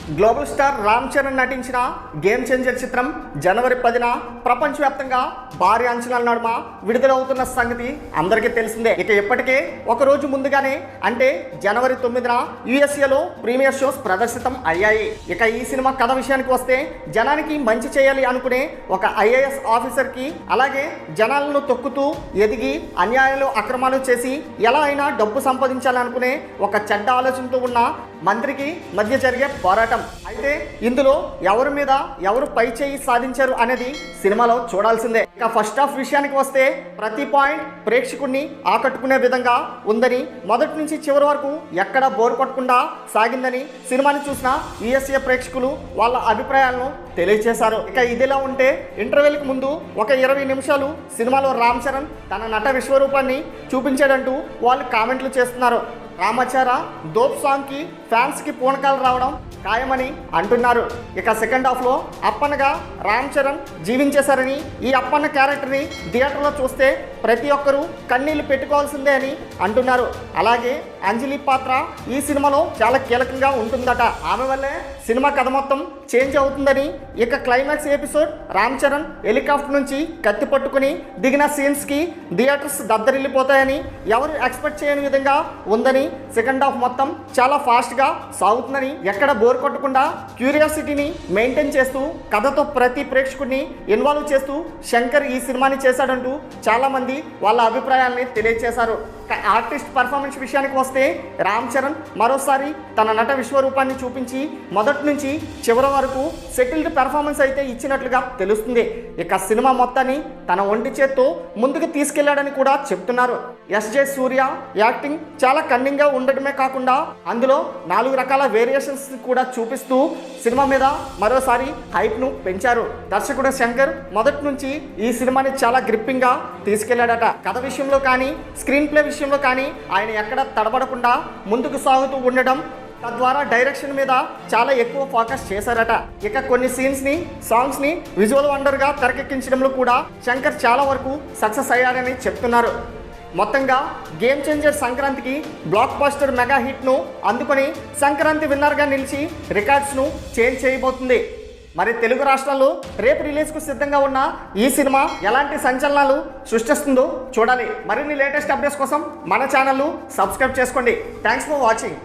Global star Ram Charan నటించిన game changer చిత్రం జనవరి 10న ప్రపంచవ్యాప్తంగా భారీ అంచనాల నడుమ విడుదలవుతున్న సంగతి అందరికీ తెలిసిందే. ఇక ఇప్పటికే ఒక రోజు ముందుగానే అంటే జనవరి 9న యుఎస్ఏలో ప్రీమియర్ షోస్ ప్రదర్శితం అయ్యాయి. ఇక ఈ సినిమా కథ విషయానికి వస్తే జనానికి మంచి చేయాలి అనుకునే ఒక ఐఏఎస్ ఆఫీసర్కి అలాగే జనాలను తొక్కుతూ ఎదిగి అన్యాయాలు అక్రమాలు చేసి ఎలా అయినా డబ్బు సంపాదించాలనుకునే ఒక చెడ్డ ఆలోచనతో ఉన్న మంత్రికి మధ్య జరిగే పోరాటం. అయితే ఇందులో ఎవరి మీద ఎవరు పై చేయి సాధించారు అనేది సినిమాలో చూడాల్సిందే. ఇక ఫస్ట్ హాఫ్ విషయానికి వస్తే ప్రతి పాయింట్ ప్రేక్షకుడిని ఆకట్టుకునే విధంగా ఉందని, మొదటి నుంచి చివరి వరకు ఎక్కడ బోర్ కొట్టకుండా సాగిందని సినిమాని చూసిన యుఎస్ఏ ప్రేక్షకులు వాళ్ళ అభిప్రాయాలను తెలియజేశారు. ఇక ఇదిలా ఉంటే ఇంటర్వెల్కి ముందు ఒక 20 నిమిషాలు సినిమాలో రామ్ చరణ్ తన నట విశ్వరూపాన్ని చూపించాడంటూ వాళ్ళు కామెంట్లు చేస్తున్నారు. రామాచార దోప్ సాంగ్కి ఫ్యాన్స్కి పూనకాలు రావడం ఖాయమని అంటున్నారు. ఇక సెకండ్ హాఫ్లో అప్పన్నగా రామ్ చరణ్ జీవించేశారని, ఈ అప్పన్న క్యారెక్టర్ని థియేటర్లో చూస్తే ప్రతి ఒక్కరూ కన్నీళ్లు పెట్టుకోవాల్సిందే అని అంటున్నారు. అలాగే అంజలి పాత్ర ఈ సినిమాలో చాలా కీలకంగా ఉంటుందట. ఆమె వల్లే సినిమా కథ మొత్తం చేంజ్ అవుతుందని, ఇక climax episode Ram Charan helicopter నుంచి కత్తి పట్టుకుని దిగిన సీన్స్కి థియేటర్స్ దద్దరిల్లిపోతాయని, ఎవరు ఎక్స్పెక్ట్ చేయని విధంగా ఉందని, సెకండ్ హాఫ్ మొత్తం చాలా ఫాస్ట్గా సాగుతుందని, ఎక్కడ బోర్ కొట్టకుండా క్యూరియాసిటీని మెయింటైన్ చేస్తూ కథతో ప్రతి ప్రేక్షకుడిని ఇన్వాల్వ్ చేస్తూ శంకర్ ఈ సినిమాని చేశాడంటూ చాలామంది వాళ్ళ అభిప్రాయాల్ని తెలియజేశారు. ఆర్టిస్ట్ పర్ఫార్మెన్స్ విషయానికి వస్తే రామ్ చరణ్ మరోసారి తన నట విశ్వరూపాన్ని చూపించి మొదటి నుంచి చివరి వరకు సెటిల్డ్ పెర్ఫార్మెన్స్ అయితే ఇచ్చినట్లుగా తెలుస్తుంది. ఇక సినిమా మొత్తాన్ని తన ఒంటి చేత్తో ముందుకు తీసుకెళ్లాడని కూడా చెప్తున్నారు. ఎస్జే సూర్య యాక్టింగ్ చాలా కన్నింగ్గా ఉండటమే కాకుండా అందులో 4 రకాల వేరియేషన్స్ కూడా చూపిస్తూ సినిమా మీద మరోసారి హైప్ను పెంచారు. దర్శకుడు శంకర్ మొదటి నుంచి ఈ సినిమాని చాలా గ్రిప్పింగ్గా తీసుకెళ్లాడట. కథ విషయంలో కానీ స్క్రీన్ ప్లే విషయంలో కానీ ఆయన ఎక్కడ తడబడకుండా ముందుకు సాగుతూ ఉండడం, తద్వారా డైరెక్షన్ మీద చాలా ఎక్కువ ఫోకస్ చేశారట. ఇక కొన్ని సీన్స్ని సాంగ్స్ని విజువల్ వండర్గా తెరకెక్కించడంలో కూడా శంకర్ చాలా వరకు సక్సెస్ అయ్యారని చెప్తున్నారు. మొత్తంగా గేమ్ చేంజర్ సంక్రాంతికి బ్లాక్ బస్టర్ మెగా హిట్ను అందుకొని సంక్రాంతి విన్నర్గా నిలిచి రికార్డ్స్ను చేంజ్ చేయబోతుంది. మరి తెలుగు రాష్ట్రాల్లో రేపు రిలీజ్కు సిద్ధంగా ఉన్న ఈ సినిమా ఎలాంటి సంచలనాలు సృష్టిస్తుందో చూడాలి. మరిన్ని లేటెస్ట్ అప్డేట్స్ కోసం మన ఛానల్ను సబ్స్క్రైబ్ చేసుకోండి. Thanks for watching.